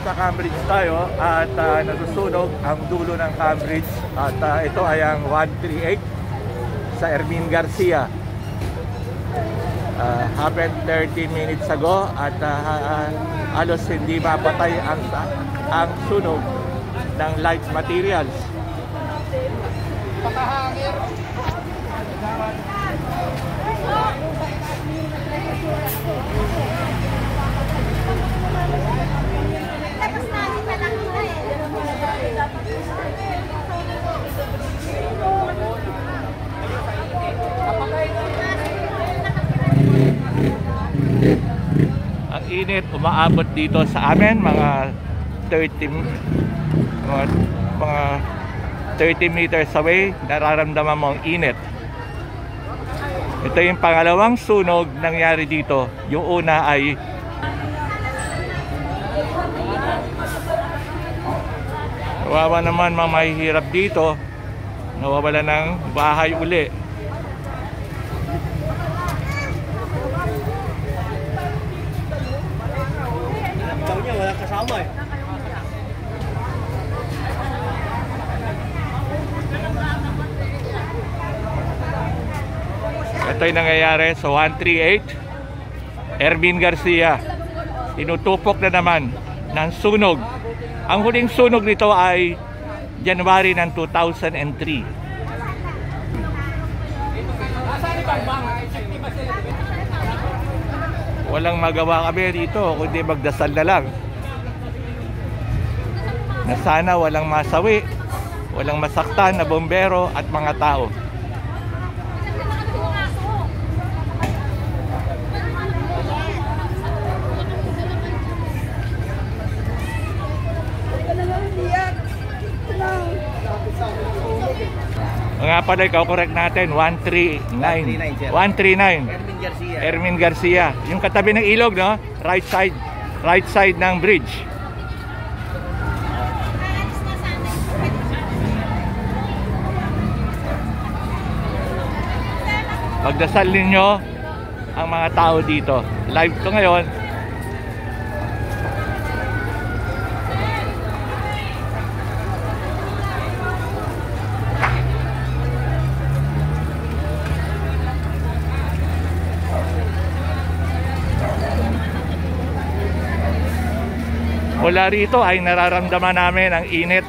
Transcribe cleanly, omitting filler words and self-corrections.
nasa Cambridge tayo at nasusunog ang dulo ng Cambridge at ito ay ang 138 sa Hermin Garcia. Happened 30 minutes ago at halos hindi mapatay ang sunog ng light materials. Ang init umaabot dito sa amin mga 30 meters away. Nararamdaman mo ang init. Ito yung pangalawang sunog nangyari dito. Yung una ay kawawa naman mga mahihirap dito, nawawala ng bahay uli. Daw niya walang kasama eh. Ito yung nangyayari sa 138 Hermin Garcia. Tinutupok na naman ng sunog. Ang huling sunog nito ay January ng 2003. Walang magawa kami dito kundi magdasal na lang na sana walang masawi, walang masaktan na bombero at mga tao. Nga pala, ikaw-correct natin, 139. 139. Hermin Garcia. Yung katabi ng ilog, no? Right side ng bridge. Pagdasal ninyo ang mga tao dito. Live to ngayon. Mula rito ay nararamdaman namin ang init